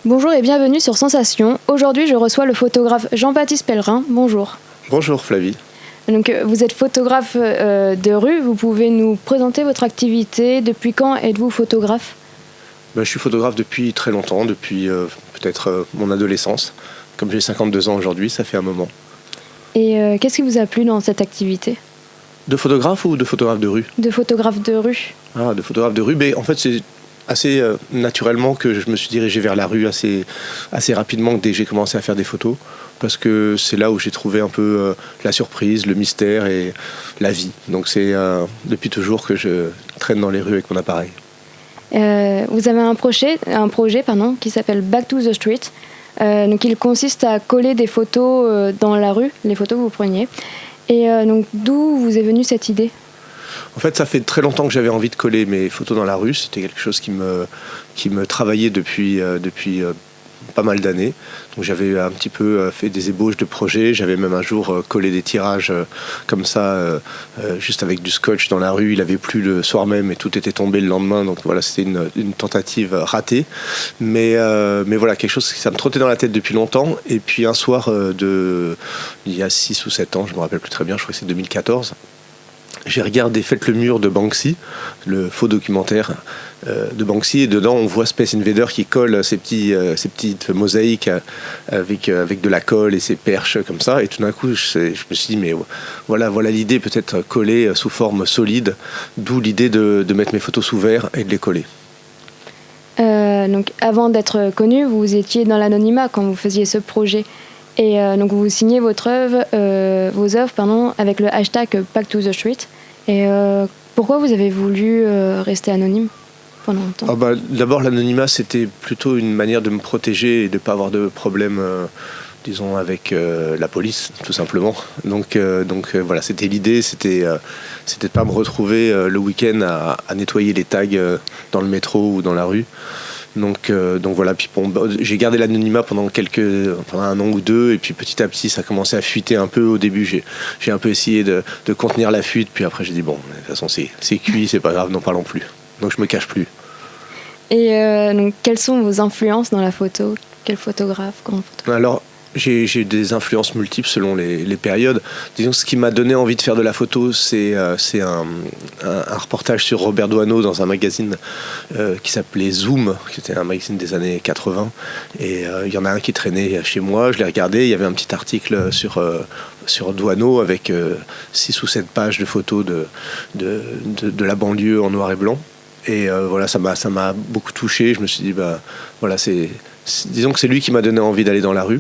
Bonjour et bienvenue sur Sensation. Aujourd'hui, je reçois le photographe Jean-Baptiste Pellerin. Bonjour. Bonjour Flavie. Donc, vous êtes photographe de rue. Vous pouvez nous présenter votre activité. Depuis quand êtes-vous photographe ? Je suis photographe depuis très longtemps, depuis peut-être mon adolescence. Comme j'ai 52 ans aujourd'hui, ça fait un moment. Et qu'est-ce qui vous a plu dans cette activité ? De photographe ou de photographe de rue ? De photographe de rue. Ah, de photographe de rue. Mais en fait, c'est assez naturellement que je me suis dirigé vers la rue assez rapidement dès que j'ai commencé à faire des photos. Parce que c'est là où j'ai trouvé un peu la surprise, le mystère et la vie. Donc c'est depuis toujours que je traîne dans les rues avec mon appareil. Vous avez un projet qui s'appelle Back to the Street. Donc il consiste à coller des photos dans la rue, les photos que vous preniez. Et donc d'où vous est venue cette idée ? En fait, ça fait très longtemps que j'avais envie de coller mes photos dans la rue. C'était quelque chose qui me travaillait depuis pas mal d'années. Donc j'avais un petit peu fait des ébauches de projets. J'avais même un jour collé des tirages comme ça, juste avec du scotch dans la rue. Il avait plu le soir même et tout était tombé le lendemain. Donc voilà, c'était une tentative ratée. Mais voilà, quelque chose qui ça me trottait dans la tête depuis longtemps. Et puis un soir il y a 6 ou 7 ans, je me rappelle plus très bien, je crois que c'est 2014. J'ai regardé Faites le mur de Banksy, le faux documentaire de Banksy, et dedans on voit Space Invader qui colle ces petites mosaïques avec de la colle et ses perches comme ça, et tout d'un coup je me suis dit mais voilà l'idée, peut-être collée sous forme solide, d'où l'idée de mettre mes photos sous verre et de les coller. Donc avant d'être connu, vous étiez dans l'anonymat quand vous faisiez ce projet. Et donc vous signez vos œuvres avec le hashtag Back to the Street. Et pourquoi vous avez voulu rester anonyme pendant longtemps ? D'abord, l'anonymat, c'était plutôt une manière de me protéger et de ne pas avoir de problème, disons, avec la police, tout simplement. Donc voilà, c'était l'idée, c'était de ne pas me retrouver le week-end à nettoyer les tags dans le métro ou dans la rue. Donc voilà, puis j'ai gardé l'anonymat pendant un an ou deux, et puis petit à petit ça a commencé à fuiter un peu. Au début j'ai un peu essayé de contenir la fuite, puis après j'ai dit bon, de toute façon c'est cuit, c'est pas grave, n'en parlons plus. Donc je me cache plus. Et donc quelles sont vos influences dans la photo ? Quel photographe ? Alors j'ai des influences multiples selon les périodes. Disons que ce qui m'a donné envie de faire de la photo, c'est un reportage sur Robert Doisneau dans un magazine qui s'appelait Zoom, qui était un magazine des années 80. Et il y en a un qui traînait chez moi, je l'ai regardé, il y avait un petit article sur Doisneau avec 6 ou 7 pages de photos de la banlieue en noir et blanc. Et voilà, ça m'a beaucoup touché. Je me suis dit, voilà, disons que c'est lui qui m'a donné envie d'aller dans la rue.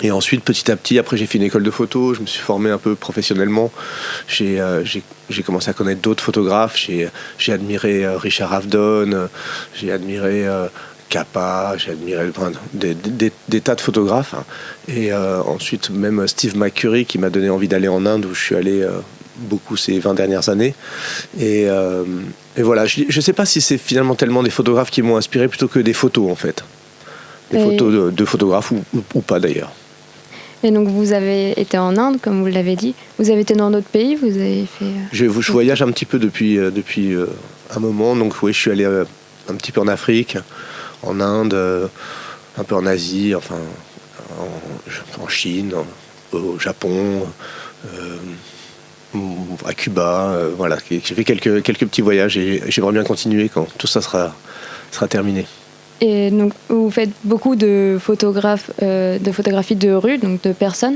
Et ensuite, petit à petit, après j'ai fait une école de photo, je me suis formé un peu professionnellement. J'ai commencé à connaître d'autres photographes. J'ai admiré Richard Avedon, j'ai admiré Capa, j'ai admiré des tas de photographes. Et ensuite, même Steve McCurry qui m'a donné envie d'aller en Inde, où je suis allé beaucoup ces 20 dernières années. Et voilà, je ne sais pas si c'est finalement tellement des photographes qui m'ont inspiré plutôt que des photos en fait. Des photos de photographes ou pas d'ailleurs. Et donc vous avez été en Inde, comme vous l'avez dit. Vous avez été dans d'autres pays, vous avez fait... Je voyage un petit peu depuis un moment. Donc oui, je suis allé un petit peu en Afrique, en Inde, un peu en Asie, enfin en Chine, au Japon, à Cuba. Voilà, j'ai fait quelques petits voyages et j'aimerais bien continuer quand tout ça sera terminé. Et donc, vous faites beaucoup de photographie de rue, donc de personnes.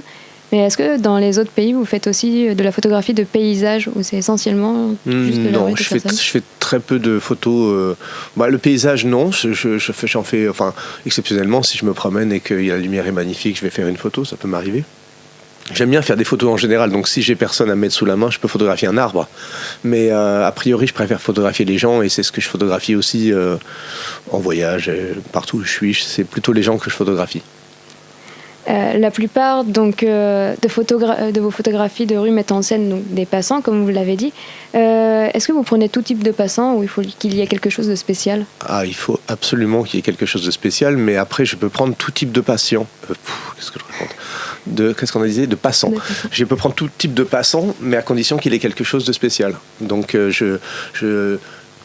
Mais est-ce que dans les autres pays, vous faites aussi de la photographie de paysages, ou c'est essentiellement juste de la rue de personnes ? Non, je fais très peu de photos. Le paysage, non. J'en fais, exceptionnellement, si je me promène et que la lumière est magnifique, je vais faire une photo, ça peut m'arriver. J'aime bien faire des photos en général, donc si j'ai personne à mettre sous la main, je peux photographier un arbre. Mais a priori, je préfère photographier les gens, et c'est ce que je photographie aussi en voyage, partout où je suis. C'est plutôt les gens que je photographie. La plupart donc, de vos photographies de rue mettent en scène donc, des passants, comme vous l'avez dit. Est-ce que vous prenez tout type de passants, ou il faut qu'il y ait quelque chose de spécial ? Il faut absolument qu'il y ait quelque chose de spécial, mais après, je peux prendre tout type de patient. Qu'est-ce que je raconte ? Qu'est-ce qu'on a dit ? De passants. Je peux prendre tout type de passants, mais à condition qu'il ait quelque chose de spécial. Donc,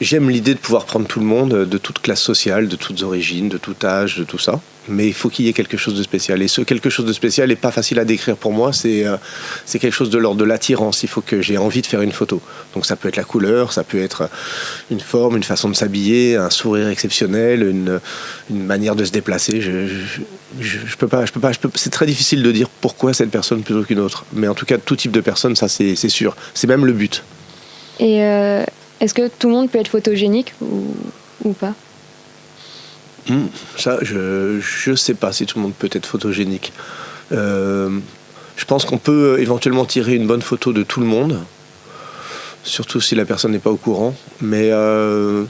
j'aime l'idée de pouvoir prendre tout le monde, de toute classe sociale, de toutes origines, de tout âge, de tout ça. Mais il faut qu'il y ait quelque chose de spécial. Et ce quelque chose de spécial n'est pas facile à décrire pour moi. C'est quelque chose de l'ordre de l'attirance. Il faut que j'ai envie de faire une photo. Donc ça peut être la couleur, ça peut être une forme, une façon de s'habiller, un sourire exceptionnel, une manière de se déplacer. Je peux pas. C'est très difficile de dire pourquoi cette personne plutôt qu'une autre. Mais en tout cas, tout type de personne, ça c'est sûr. C'est même le but. Et est-ce que tout le monde peut être photogénique ou pas? Ça, je sais pas si tout le monde peut être photogénique. Je pense qu'on peut éventuellement tirer une bonne photo de tout le monde, surtout si la personne n'est pas au courant. Mais non,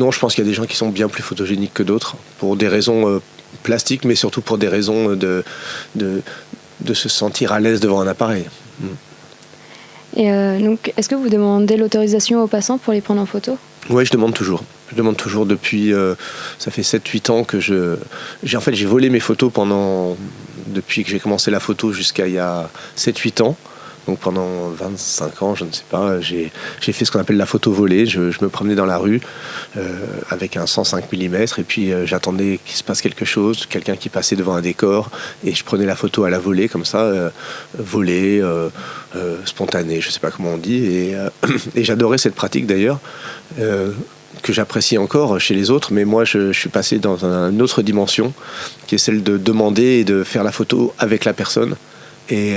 je pense qu'il y a des gens qui sont bien plus photogéniques que d'autres, pour des raisons plastiques, mais surtout pour des raisons de se sentir à l'aise devant un appareil. Et donc, est-ce que vous demandez l'autorisation aux passants pour les prendre en photo? Oui, je demande toujours. Je demande toujours depuis, ça fait 7-8 ans que j'ai volé mes photos depuis que j'ai commencé la photo jusqu'à il y a 7-8 ans. Donc pendant 25 ans, je ne sais pas, j'ai fait ce qu'on appelle la photo volée. Je me promenais dans la rue avec un 105 mm et puis j'attendais qu'il se passe quelque chose, quelqu'un qui passait devant un décor et je prenais la photo à la volée comme ça, volée, spontanée, je ne sais pas comment on dit. Et j'adorais cette pratique d'ailleurs. Que j'apprécie encore chez les autres, mais moi je suis passé dans une autre dimension qui est celle de demander et de faire la photo avec la personne. Et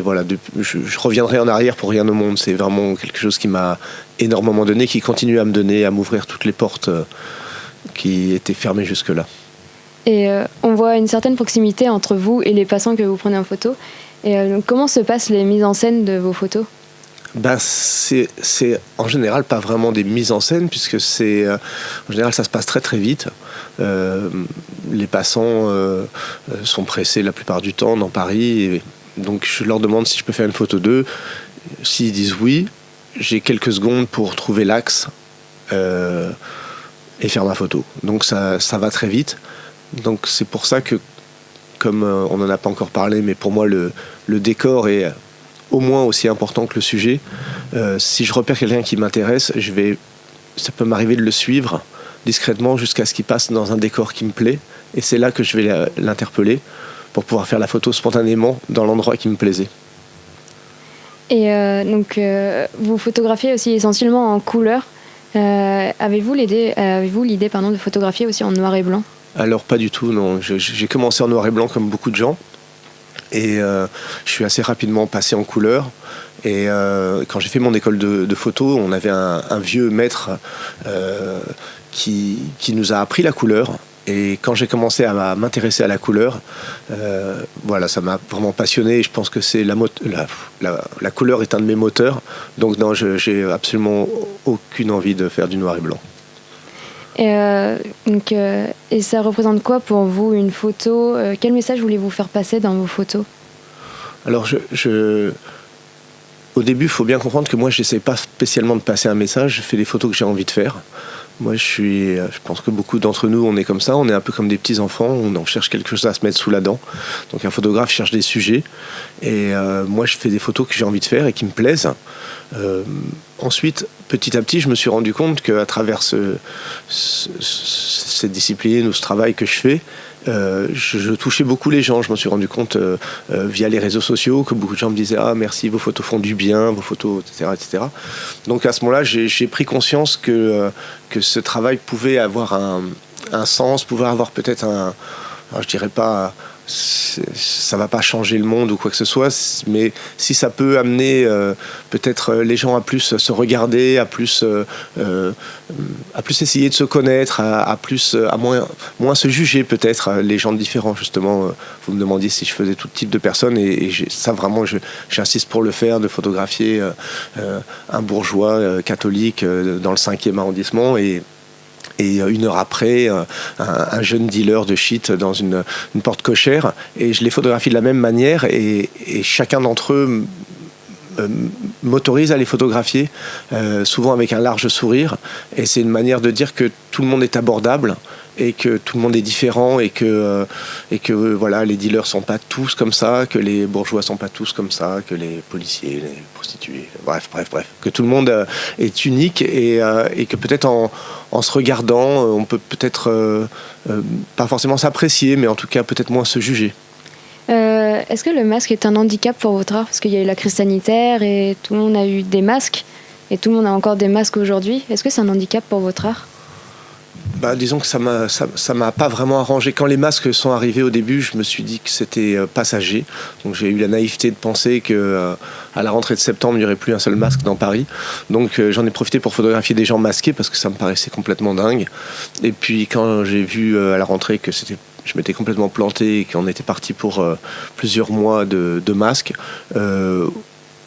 voilà, je reviendrai en arrière pour rien au monde. C'est vraiment quelque chose qui m'a énormément donné, qui continue à me donner, à m'ouvrir toutes les portes qui étaient fermées jusque-là. Et on voit une certaine proximité entre vous et les passants que vous prenez en photo. Et donc, comment se passent les mises en scène de vos photos? C'est en général pas vraiment des mises en scène, puisque en général ça se passe très très vite. Les passants sont pressés la plupart du temps dans Paris, et donc je leur demande si je peux faire une photo d'eux. S'ils disent oui, j'ai quelques secondes pour trouver l'axe et faire ma photo. Donc ça va très vite. Donc c'est pour ça que, comme on n'en a pas encore parlé, mais pour moi le décor est au moins aussi important que le sujet. Si je repère quelqu'un qui m'intéresse, ça peut m'arriver de le suivre discrètement jusqu'à ce qu'il passe dans un décor qui me plaît, et c'est là que je vais l'interpeller pour pouvoir faire la photo spontanément dans l'endroit qui me plaisait. Et donc vous photographiez aussi essentiellement en couleur. Avez-vous l'idée de photographier aussi en noir et blanc? Alors pas du tout, non. J'ai commencé en noir et blanc comme beaucoup de gens. Et je suis assez rapidement passé en couleur. Et quand j'ai fait mon école de photo, on avait un vieux maître qui nous a appris la couleur. Et quand j'ai commencé à m'intéresser à la couleur, voilà, ça m'a vraiment passionné. Et je pense que c'est la couleur est un de mes moteurs. Donc non, j'ai absolument aucune envie de faire du noir et blanc. Et ça représente quoi pour vous une photo? Quel message voulez-vous faire passer dans vos photos? Alors, au début, il faut bien comprendre que moi, je n'essaie pas spécialement de passer un message. Je fais des photos que j'ai envie de faire. Moi, je pense que beaucoup d'entre nous, on est comme ça. On est un peu comme des petits enfants. On en cherche quelque chose à se mettre sous la dent. Donc, un photographe cherche des sujets. Et moi, je fais des photos que j'ai envie de faire et qui me plaisent. Ensuite, petit à petit, je me suis rendu compte qu'à travers cette discipline ou ce travail que je fais, je touchais beaucoup les gens. Je me suis rendu compte via les réseaux sociaux que beaucoup de gens me disaient « Ah, merci, vos photos font du bien, vos photos, etc. etc. » Donc à ce moment-là, j'ai pris conscience que ce travail pouvait avoir un sens, pouvait avoir peut-être alors, je dirais pas... ça va pas changer le monde ou quoi que ce soit, mais si ça peut amener peut-être les gens à plus se regarder, à plus essayer de se connaître, à moins se juger peut-être, les gens différents justement. Vous me demandiez si je faisais tout type de personnes et ça vraiment j'insiste pour le faire, de photographier un bourgeois catholique dans le 5e arrondissement et une heure après, un jeune dealer de shit dans une porte cochère. Et je les photographie de la même manière. Et chacun d'entre eux m'autorise à les photographier, souvent avec un large sourire. Et c'est une manière de dire que tout le monde est abordable et que tout le monde est différent et que voilà, les dealers sont pas tous comme ça, que les bourgeois sont pas tous comme ça, que les policiers, les prostituées, bref, que tout le monde est unique et que peut-être en se regardant, on peut peut-être pas forcément s'apprécier, mais en tout cas peut-être moins se juger. Est-ce que le masque est un handicap pour votre art? Parce qu'il y a eu la crise sanitaire et tout le monde a eu des masques et tout le monde a encore des masques aujourd'hui. Est-ce que c'est un handicap pour votre art? Disons que ça m'a pas vraiment arrangé. Quand les masques sont arrivés au début, je me suis dit que c'était passager. Donc j'ai eu la naïveté de penser que à la rentrée de septembre, il n'y aurait plus un seul masque dans Paris. Donc j'en ai profité pour photographier des gens masqués parce que ça me paraissait complètement dingue. Et puis quand j'ai vu à la rentrée que je m'étais complètement planté et qu'on était parti pour plusieurs mois de masques,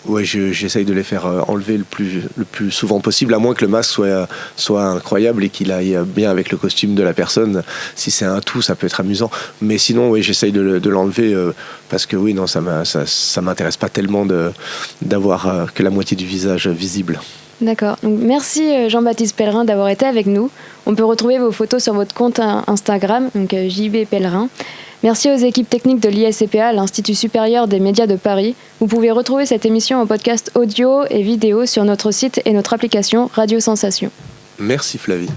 ouais, j'essaye de les faire enlever le plus souvent possible, à moins que le masque soit incroyable et qu'il aille bien avec le costume de la personne. Si c'est un tout, ça peut être amusant. Mais sinon, oui, j'essaye de l'enlever parce que oui, non, ça m'intéresse pas tellement d'avoir que la moitié du visage visible. D'accord. Donc, merci Jean-Baptiste Pellerin d'avoir été avec nous. On peut retrouver vos photos sur votre compte Instagram, donc JB Pellerin. Merci aux équipes techniques de l'ISCPA, l'Institut supérieur des médias de Paris. Vous pouvez retrouver cette émission en podcast audio et vidéo sur notre site et notre application Radio Sensation. Merci Flavie.